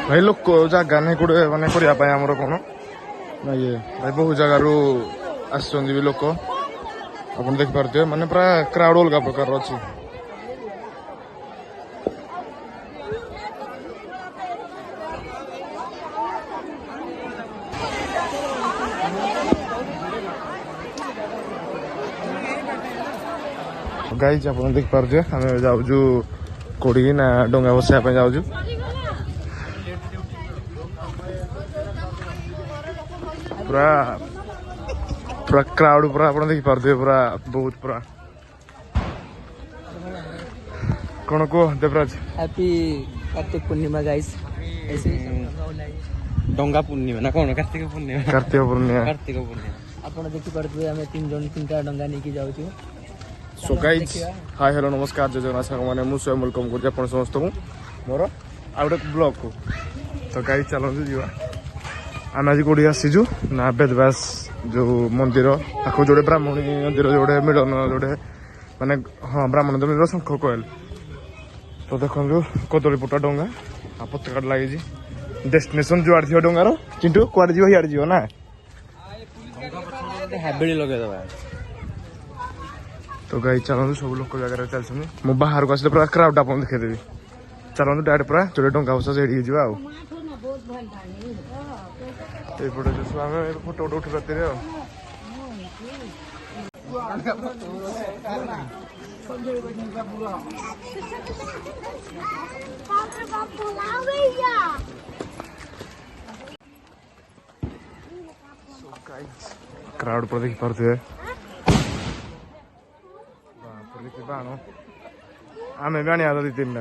भाई लोक जगह नहीं कौटे मानने करने कौन ना ये भाई बहुत जगार आस लोक आप देखिपे माने पूरा क्राउड अलग प्रकार अच्छी गाइज आप देखिपे आम जाऊँ कोड़ी ना डंगा बसाया जाऊँ पूरा पूरा क्राउड पूरा आप देखिपे पूरा बहुत पूरा कौन कह देवराज हैप्पी कार्तिक पूर्णिमा गाइस ऐसे डंगा पूर्णिमा ना कौन कार्तिक पूर्णिमा कार्तिक पूर्णिमा आपण देखि परथु हमें तीन जन तीनटा डंगा नेकी जाउछु सो गाइज हाय हेलो नमस्कार जय जगन्नाथ साग मैंने मुझे वेलकम कर समस्त को मोर आउ गोटे ब्लॉग को तो गाइज चलते जीवा आम आज कौटी आसीचु ना बेदव्यास जो मंदिर पाख जोड़े ब्राह्मणी मंदिर जोड़े मिलन जोड़े माने हाँ ब्राह्मण मंदिर शंख कोयल तो देखो कदली पोटा डंगा आ पताका लगी डेस्टिनेशन जुआड़ थी डंगार चिंटू कुआड़े जीव हियाड़े जीव ना हाबिड़ी लगेदबा तो गाई चलते सब लोक जगह चलते मु बाहर को आसले पूरा क्राउड आप देखदेवी चलते डायरेक्ट पूरा जो डंगा बसा से जा एपटे जो आम फोटो उठे उठी रातिर क्राउड पर देखी पारे बाण आम भी आने दी तीन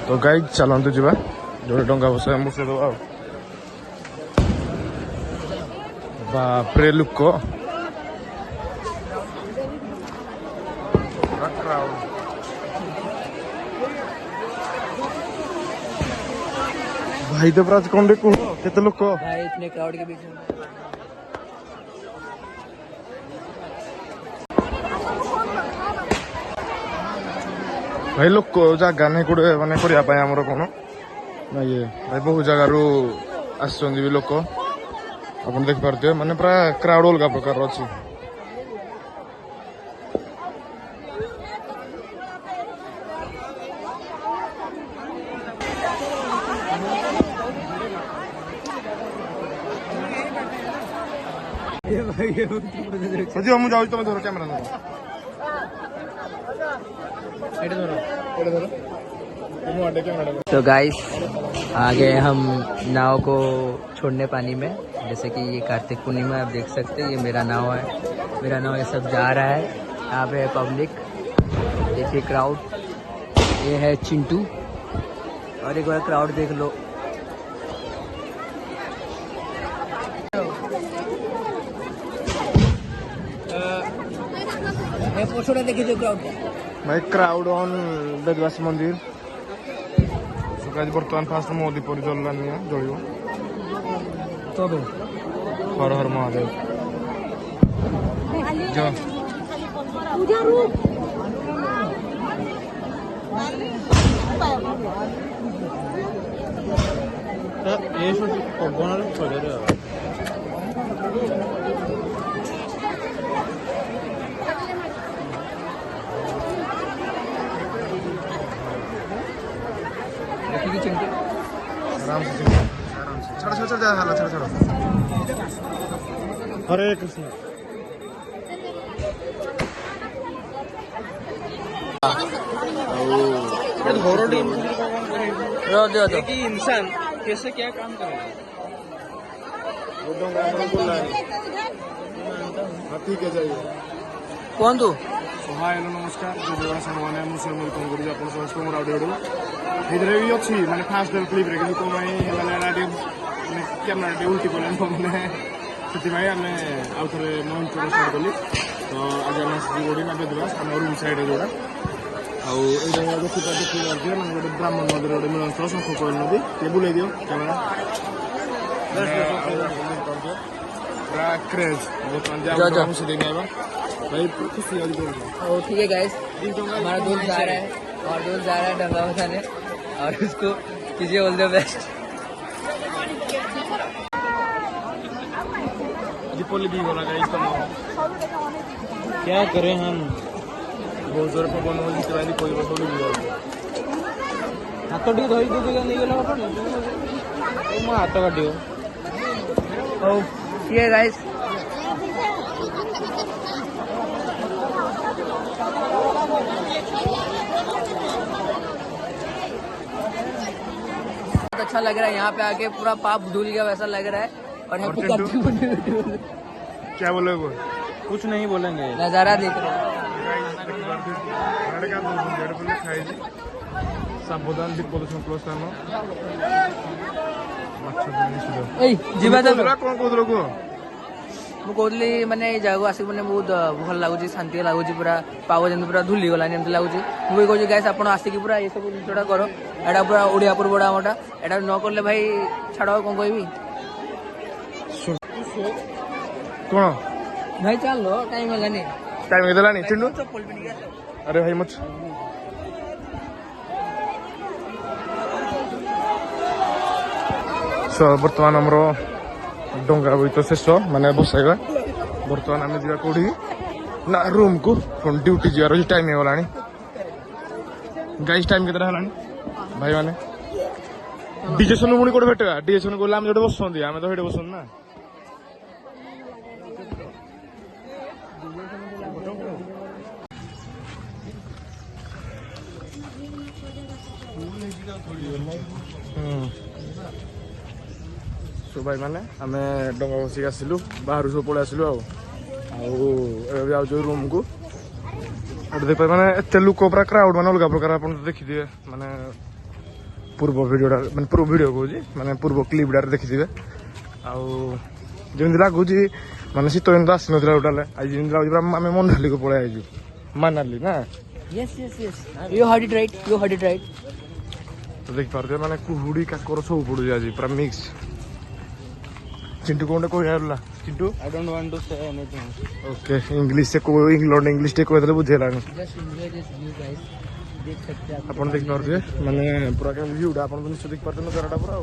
तो गाइज चलते जा जो डंगा बसा बसईदे बापरे लुक भाई देवराज कौन देखो केते लोक भाई इतने क्राउड के बीच में भाई लोक जगह नहीं कौटे मानने करने कौन ना ये भाई बहुत जगार आस लोक आप देखिपे माने पूरा क्राउड अलग प्रकार अच्छी मुझे जाऊँ तुम धर कैमरा तो गाइस आगे हम नाव को छोड़ने पानी में जैसे कि ये कार्तिक पूर्णिमा आप देख सकते हैं ये मेरा नाव है मेरा नाव ये सब जा रहा है यहाँ पे है पब्लिक देखिए क्राउड ये है चिंटू और एक बार क्राउड देख लो देखिए क्राउड भाई क्राउड ऑन बेदव्यास मंदिर बर्तमान फास्ट मोदी पर जलानी जल तब हर हर महादेव आराम से छड़ छड़ छड़ हाला छड़ छड़ हरे कृष्ण इंसान कैसे क्या काम करेगा ठीक है जाइए कौन तू हाय हेलो नमस्कार जय जगन्नाथ साग मैंने मुझे वेलकम कर समस्त मोर आउट इधर भी अच्छी मैंने फास्ट क्लिप रे कि कौन मैंने कैमेरा उल्टी पड़े मैंने से आम आउ थे मंच स्टार्ट कली तो आज आम गोड़ी ना बेदव्यास आम रूम साइड जोड़ा आईटा देखिए मैंने गोटे ब्राह्मण मंदिर गोटे मिलन स्थल शंख कोयल नदी ये बुले दियो कैमेरा पूरा क्रेज बर्तमान भाई खुशी आज बोल तो ठीक है गाइस, हमारा दोस्त जा रहा है और दोस्त जा रहा है डंगा बसाने और उसको कीजिए ऑल द बेस्ट। दीपावली भी होना गाइस तो क्या करें हम। बहुत जोर पवन हो जितरा दीपावली भी होगा हाथ टी धरी दूध नहीं गला मो हाथ काटियो। तो ठीक है गाइस, अच्छा लग रहा है यहाँ पे आके, पूरा पाप धुल गया वैसा लग रहा है। और यहाँ पे क्या बोले वो कुछ नहीं बोलेंगे। नजारा देख रहे हैं। साबधान दीपावली संकलन ଯିବା ତ कौन कौन को ମୁଁ କହୁଥିଲି ମାନେ ଏଇ ଜାଗାକୁ ଆସିକି ମାନେ ବହୁତ ଭଲ ଲାଗୁଛି, ଶାନ୍ତି ଲାଗୁଛି, ପୁରା ପାଗ ଯେମିତି ପୁରା ଧୁଲି ଗଲାନି ଏମିତି ଲାଗୁଛି। ମୁଁ ବି କହୁଛି ଗାଇସ୍ ଆପଣ ଆସିକି ପୁରା ଏସବୁ ଜିନିଷଟା କର, ଏଇଟା ପୁରା ଓଡ଼ିଆ ପର୍ବଟା ଆମଟା, ଏଇଟା ନ କଲେ ଭାଇ ଛାଡ଼ ଆଉ କ'ଣ କହିବି। कौन ଭାଇ ଚାଲ ଟାଇମ୍ ହେଲାନି। टाइम ହେଇଗଲାଣି ଚିଣ୍ଡୁ ଚପଲ ପିନ୍ଧିକି ଆସ। अरे भाई मत बर्तमान आमर डंगा बही तो शेष माने बसाइबा। बर्तमान आम जा कौटी ना रूम को पुणी ड्यूटी जीवार टाइम होगा गाइस। टाइम केतटा है भाई मैंने डिजेसन पुणी कौटे भेटा डिजेसन गला आम जो बसुँ आम तो ये बसुँ ना। सो भाई मैंने आम डंगा बसिक आसलु बाहर सब पलि आसलु आउ रूम को देख मैंने एत लोक पूरा क्राउड मैंने अलग प्रकार आप देखिए माने पूर्व भिडियो मैंने पूर्व भिडियो कौच मैंने पूर्व क्लिपटा देखिए आमि लगुच माने शीत दिन तो आसी ना टोटाल आज जमी लगुच आम मनाली को पलि आईजु मनाली ना। तो देख पारे मैंने कुहुड़ी काकर सब पड़ू आज पूरा मिक्स। चिंटू कौन कह Chintu I don't want to say anything. Okay English से इंग्लैंड इंग्लिश टे कहते बुझेलानी आप देख पारे माने पूरा क्या व्यूटा आप निश्चय देख पारे नजारा पूरा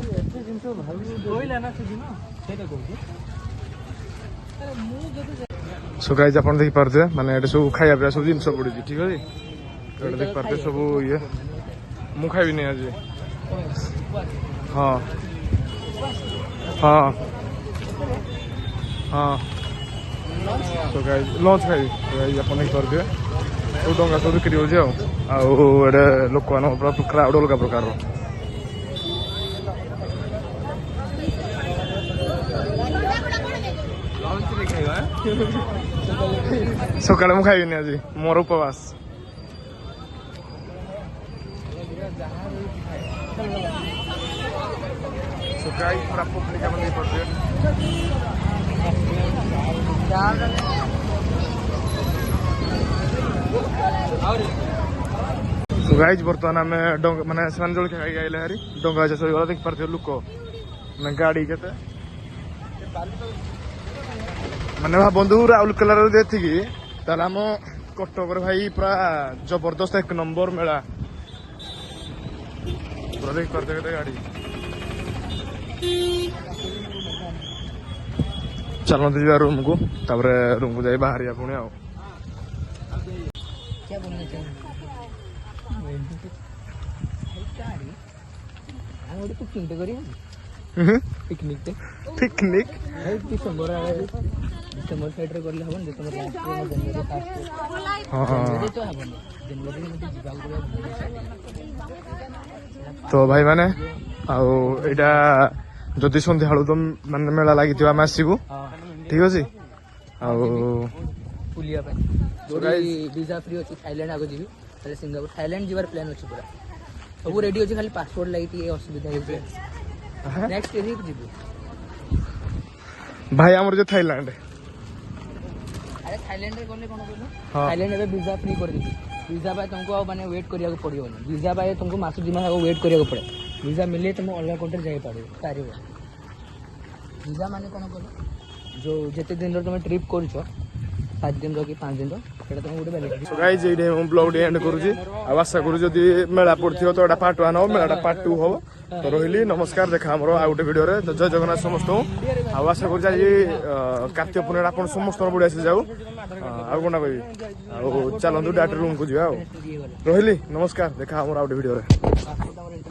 सो गाइस आप देख पारे माने सब खाया पिया सब जिन पड़ी ठीक है देख पारे सब ये मु खाइबी नहीं आज। हाँ हाँ हाँ तो गाइस लंच खाइबी गाइस आप देख पारे सब डंगा सब बिक्री हो लोक मान पूरा क्राउड अलग प्रकार सकाଳେ ମୁଁ ଖାଇବିନି ଆଜି ମୋର ଉପବାସ। सकाळी पूरा पब्लिक आपण देई पडते सो गाइस बर्तमान आम डंगा माने स्नान जल खाई आइले हारी डंगा सही गला देख पारथे लोक माने गाड़ी केते माने बंधु राउरकेला देखिकी ताल आम कटक भाई पूरा जबरदस्त एक नंबर मेला पूरा देख पारथे केते गाड़ी। चलते जा रूम को तापर रूम को जाई बाहर पुणी आओ क्या बोलना चाहिए पिकनिक पिकनिक डिसेम्बर साइड रे करले हबन डिसेम्बर लास्ट जनवरी फर्स्ट हां जनवरी तो हबन जनवरी में जीवा को। तो भाई माने आउ एटा जदि संध्या हालू तो माने मेला लागि आम आसबू ठीक अच्छे बुलिया वीजा फ्री अच्छी थाईलैंड आगे जी सिंगापुर थाईलैंड जीवार प्लान अच्छे पूरा सब रेडी अच्छे खाली पासपोर्ट लगी असुविधा नेक्स्ट वीक जीवु भाई आमर जो थाईलैंड अरे थाईलैंड रे गले कोन कहलो थाईलैंड रे वीजा फ्री कर दी वीजा बाय तुमको माने वेट करिया को पड़ियो वीजा बाय तुमको मास दिमा वेट करिया को पड़े वीजा मिले तुम अलग कंट्री जाई पारिबो वीजा माने कोन कहलो जो जते दिन तुम ट्रिप करछो 7 दिन रही 5 दिन रहा तुम गोटे बेनिफिट सो गाइस ये हम ब्लॉग डी एंड करूची आ आशा करू जदी मेला पड़थियो तो एटा पार्ट 1 हो मेलाटा पार्ट 2 हो तो रहिली नमस्कार देखा हमरो आ गोटे वीडियो रे जय जगन्नाथ समस्त आ आशा करू जे कार्तिक पूर्णिमा आपण समस्त बढ़िया से जाऊ आ कोना कहबी आ चलंदु डायरेक्ट रूम को जिया रहिली नमस्कार देखा हमरो आ गोटे वीडियो रे